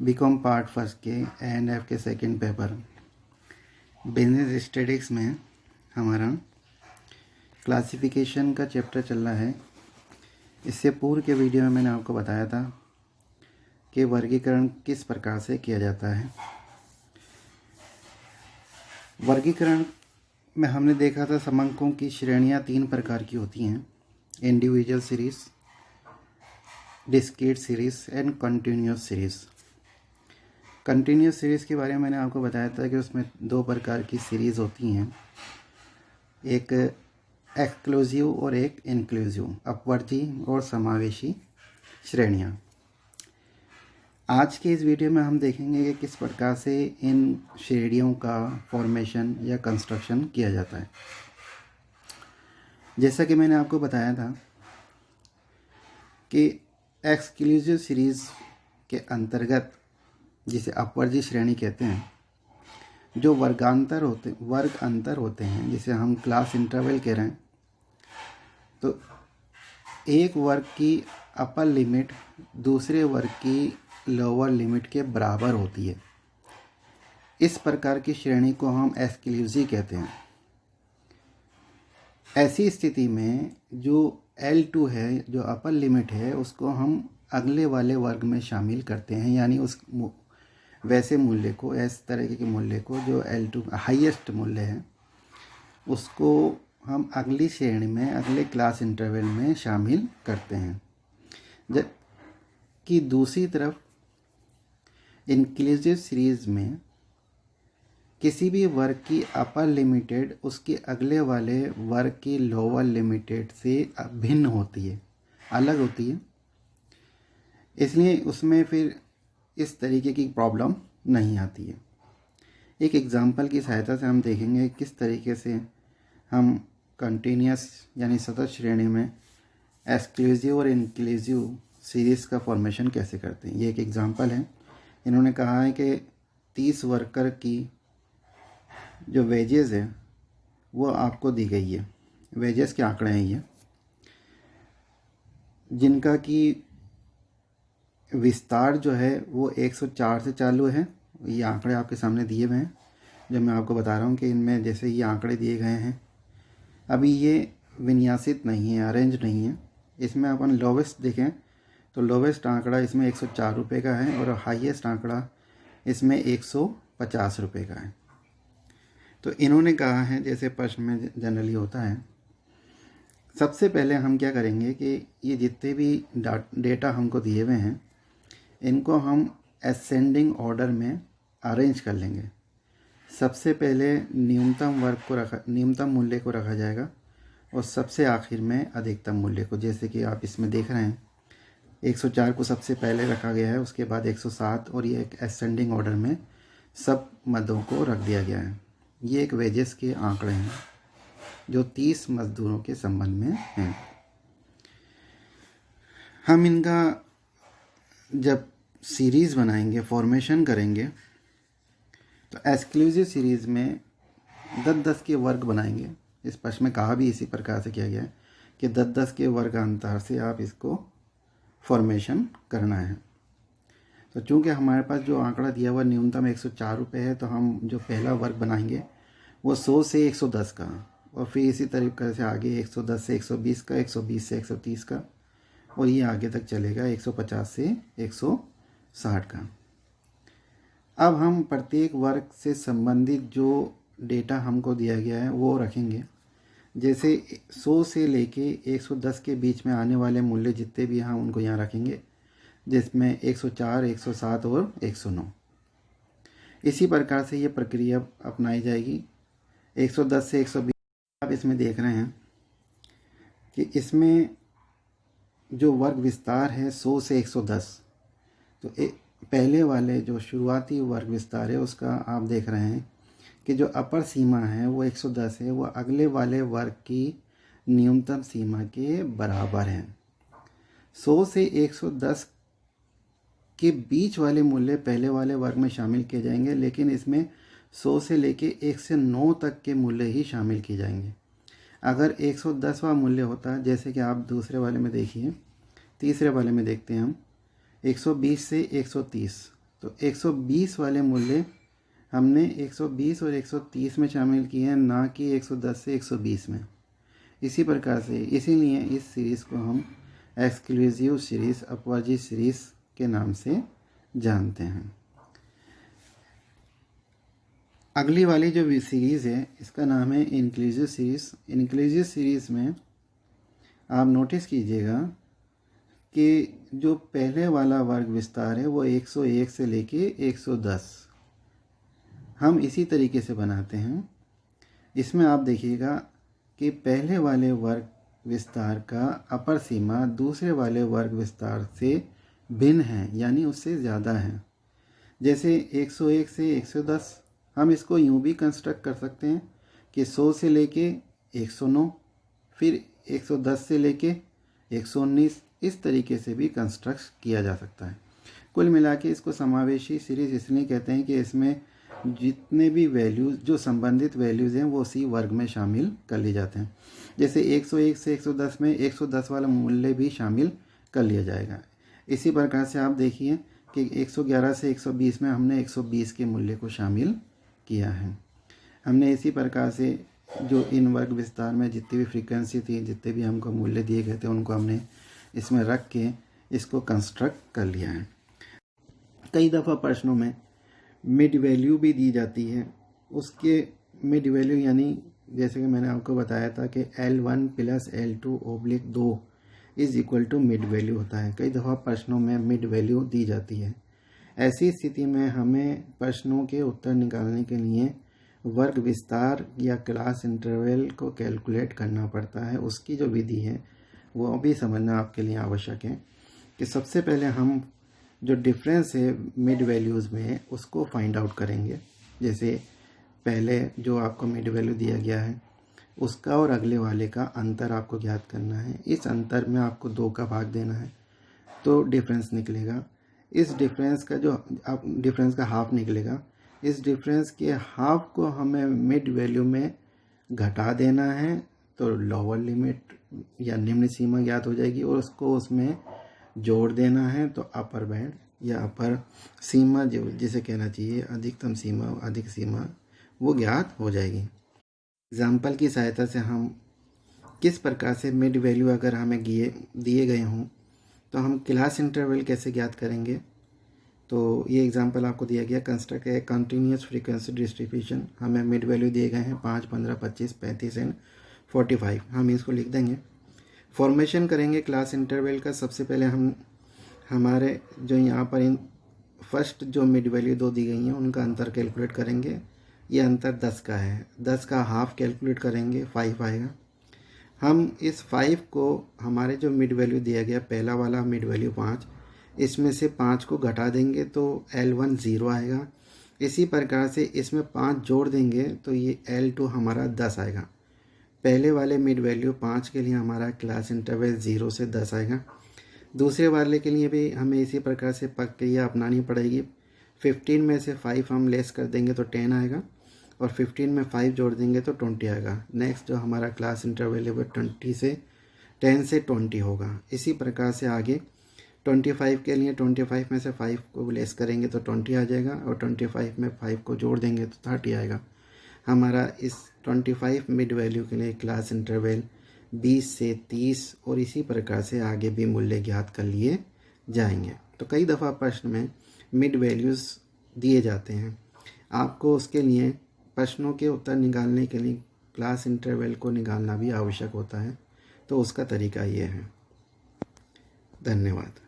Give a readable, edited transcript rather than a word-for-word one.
BCom part first के ANF के second paper business statistics में हमारा क्लासिफिकेशन का चैप्टर चल रहा है। इससे पूर्व के वीडियो में मैंने आपको बताया था कि वर्गीकरण किस प्रकार से किया जाता है। वर्गीकरण में हमने देखा था समंकों की श्रेणियां 3 प्रकार की होती हैं: individual series, discrete series and continuous series. Continuous series के बारे में मैंने आपको बताया था कि उसमें 2 प्रकार की सीरीज़ होती हैं, एक एक्सक्लूसिव और एक इंक्लूसिव, अपवर्ती और समावेशी श्रेणियाँ। आज के इस वीडियो में हम देखेंगे कि किस प्रकार से इन श्रेणियों का फॉर्मेशन या कंस्ट्रक्शन किया जाता है। जैसा कि मैंने आपको बताया था कि एक्सक्लूसिव सीरीज़ के अंतर्गत, जिसे अपवर्ती श्रेणी कहते हैं, जो वर्ग अंतर होते हैं, जिसे हम क्लास इंटरवल कह रहे हैं, तो एक वर्ग की अपर लिमिट दूसरे वर्ग की लोअर लिमिट के बराबर होती है। इस प्रकार की श्रेणी को हम एक्सक्लूसिव कहते हैं। ऐसी स्थिति में जो L2 है, जो अपर लिमिट है, उसको हम अगले वाले वर्ग में शामिल करते हैं, यानी उस वैसे मूल्य को, इस तरह के मूल्य को जो L2 हाईएस्ट मूल्य है, उसको हम अगली श्रेणी में, अगले क्लास इंटरवल में शामिल करते हैं। जबकि दूसरी तरफ इंक्लूसिव सीरीज़ में किसी भी वर्ग की अपर लिमिटेड उसके अगले वाले वर्ग की लोअर लिमिटेड से भिन्न होती है, अलग होती है, इसलिए उसमें फिर इस तरीके की प्रॉब्लम नहीं आती है। एक एग्जांपल की सहायता से हम देखेंगे किस तरीके से हम कंटिन्यूअस यानी सतत श्रेणी में एक्सक्लूसिव और इंक्लूसिव सीरीज़ का फॉर्मेशन कैसे करते हैं। ये एक एग्जांपल है। इन्होंने कहा है कि 30 वर्कर की जो वेजेस है वो आपको दी गई है। वेजेस के आंकड़े हैं ये, जिनका कि विस्तार जो है वो 104 से चालू है। ये आंकड़े आपके सामने दिए हुए हैं, जो मैं आपको बता रहा हूँ कि इनमें जैसे ये आंकड़े दिए गए हैं, अभी ये विन्यासित नहीं है, अरेंज नहीं है। इसमें अपन लोवेस्ट देखें तो लोवेस्ट आंकड़ा इसमें 104 रुपये का है और हाईएस्ट आंकड़ा इसमें 150 रुपये का है। तो इन्होंने कहा है, जैसे प्रश्न में जनरली होता है, सबसे पहले हम क्या करेंगे कि ये जितने भी डेटा हमको दिए हुए हैं, इनको हम असेंडिंग ऑर्डर में अरेंज कर लेंगे। सबसे पहले न्यूनतम मूल्य को रखा जाएगा और सबसे आखिर में अधिकतम मूल्य को। जैसे कि आप इसमें देख रहे हैं 104 को सबसे पहले रखा गया है, उसके बाद 107, और ये एक असेंडिंग ऑर्डर में सब मदों को रख दिया गया है। ये एक वेजेस के आंकड़े हैं जो 30 मजदूरों के संबंध में हैं। हम इनका जब सीरीज़ बनाएंगे, फॉर्मेशन करेंगे, तो एक्सक्लूसिव सीरीज़ में 10-10 के वर्ग बनाएंगे। इस प्रश्न में कहा भी इसी प्रकार से किया गया है कि 10-10 के वर्ग अंतर से आप इसको फॉर्मेशन करना है। तो चूँकि हमारे पास जो आंकड़ा दिया हुआ न्यूनतम 104 रुपये है, तो हम जो पहला वर्ग बनाएंगे वो 100 से 110 का, और फिर इसी तरीके से आगे 110 से 120 का, 120 से 130 का, और ये आगे तक चलेगा 150 से 160 का। अब हम प्रत्येक वर्ग से संबंधित जो डेटा हमको दिया गया है वो रखेंगे। जैसे 100 से लेके 110 के बीच में आने वाले मूल्य जितने भी हैं उनको यहाँ रखेंगे, जिसमें 104, 107 और 109। इसी प्रकार से ये प्रक्रिया अपनाई जाएगी। 110 से 120 आप इसमें देख रहे हैं कि इसमें जो वर्ग विस्तार है 100 से 110, तो पहले वाले जो शुरुआती वर्ग विस्तार है उसका आप देख रहे हैं कि जो अपर सीमा है वो 110 है, वो अगले वाले वर्ग की न्यूनतम सीमा के बराबर है। 100 से 110 के बीच वाले मूल्य पहले वाले वर्ग में शामिल किए जाएंगे, लेकिन इसमें 100 से लेके 1 से 9 तक के मूल्य ही शामिल किए जाएंगे। अगर 110वां मूल्य होता, जैसे कि आप दूसरे वाले में देखिए, तीसरे वाले में देखते हैं हम 120 से 130, तो 120 वाले मूल्य हमने 120 और 130 में शामिल किए हैं, ना कि 110 से 120 में। इसी प्रकार से इसीलिए इस सीरीज़ को हम एक्सक्लूसिव सीरीज़, अपवाजित सीरीज़ के नाम से जानते हैं। अगली वाली जो सीरीज़ है इसका नाम है इंक्लूसिव सीरीज़। इंक्लूसिव सीरीज़ में आप नोटिस कीजिएगा कि जो पहले वाला वर्ग विस्तार है वो 101 से लेके 110 हम इसी तरीके से बनाते हैं। इसमें आप देखिएगा कि पहले वाले वर्ग विस्तार का अपर सीमा दूसरे वाले वर्ग विस्तार से भिन्न है, यानी उससे ज़्यादा है। जैसे 101 से 110 हम इसको यूँ भी कंस्ट्रक्ट कर सकते हैं कि 100 से लेके 109, फिर 110 से लेके 119, इस तरीके से भी कंस्ट्रक्ट किया जा सकता है। कुल मिला के इसको समावेशी सीरीज़ इसलिए कहते हैं कि इसमें जितने भी वैल्यूज़, जो संबंधित वैल्यूज़ हैं, वो उसी वर्ग में शामिल कर लिए जाते हैं। जैसे 101 से 110 में 110 वाला मूल्य भी शामिल कर लिया जाएगा। इसी प्रकार से आप देखिए कि 111 से 120 में हमने 120 के मूल्य को शामिल किया है। हमने इसी प्रकार से जो इन वर्ग विस्तार में जितनी भी फ्रीक्वेंसी थी, जितने भी हमको मूल्य दिए गए थे, उनको हमने इसमें रख के इसको कंस्ट्रक्ट कर लिया है। कई दफ़ा प्रश्नों में मिड वैल्यू भी दी जाती है। उसके मिड वैल्यू यानी जैसे कि मैंने आपको बताया था कि L1 plus L2 oblique 2 is equal to mid value होता है। कई दफ़ा प्रश्नों में मिड वैल्यू दी जाती है। ऐसी स्थिति में हमें प्रश्नों के उत्तर निकालने के लिए वर्ग विस्तार या क्लास इंटरवल को कैलकुलेट करना पड़ता है। उसकी जो विधि है वो भी समझना आपके लिए आवश्यक है कि सबसे पहले हम जो डिफरेंस है मिड वैल्यूज़ में उसको फाइंड आउट करेंगे। जैसे पहले जो आपको मिड वैल्यू दिया गया है उसका और अगले वाले का अंतर आपको ज्ञात करना है। इस अंतर में आपको 2 का भाग देना है तो डिफरेंस निकलेगा। इस डिफरेंस का जो डिफरेंस का हाफ निकलेगा। इस डिफरेंस के हाफ को हमें मिड वैल्यू में घटा देना है तो लोअर लिमिट या निम्न सीमा ज्ञात हो जाएगी, और उसको उसमें जोड़ देना है तो अपर बैंड या अपर सीमा, जो जिसे कहना चाहिए अधिकतम सीमा, अधिक सीमा, वो ज्ञात हो जाएगी। एग्जाम्पल की सहायता से हम किस प्रकार से मिड वैल्यू अगर हमें दिए गए हों तो हम क्लास इंटरवल कैसे ज्ञात करेंगे। तो ये एग्जांपल आपको दिया गया, construct a continuous frequency distribution. हमें मिड वैल्यू दिए गए हैं 5, 15, 25, 35 एंड 45। हम इसको लिख देंगे। फॉर्मेशन करेंगे क्लास इंटरवल का। सबसे पहले हम हमारे जो यहाँ पर इन फर्स्ट जो मिड वैल्यू 2 दी गई हैं उनका अंतर कैलकुलेट करेंगे। ये अंतर 10 का है। 10 का हाफ कैलकुलेट करेंगे, 5 आएगा। हम इस 5 को हमारे जो मिड वैल्यू दिया गया पहला वाला मिड वैल्यू 5, इसमें से 5 को घटा देंगे तो L1 0 आएगा। इसी प्रकार से इसमें 5 जोड़ देंगे तो ये L2 हमारा 10 आएगा। पहले वाले मिड वैल्यू 5 के लिए हमारा क्लास इंटरवल 0 से 10 आएगा। दूसरे वाले के लिए भी हमें इसी प्रकार से प्रक्रिया अपनानी पड़ेगी। 15 में से 5 हम लेस कर देंगे तो 10 आएगा, और 15 में 5 जोड़ देंगे तो 20 आएगा। नेक्स्ट जो हमारा क्लास इंटरवल है वो 10 से 20 होगा। इसी प्रकार से आगे 25 के लिए 25 में से 5 को लेस करेंगे तो 20 आ जाएगा, और 25 में 5 को जोड़ देंगे तो 30 आएगा। हमारा इस 25 मिड वैल्यू के लिए क्लास इंटरवल 20 से 30 और इसी प्रकार से आगे भी मूल्य ज्ञात कर लिए जाएंगे। तो कई दफ़ा प्रश्न में मिड वैल्यूज़ दिए जाते हैं। आपको उसके लिए प्रश्नों के उत्तर निकालने के लिए क्लास इंटरवल को निकालना भी आवश्यक होता है। तो उसका तरीका ये है। धन्यवाद।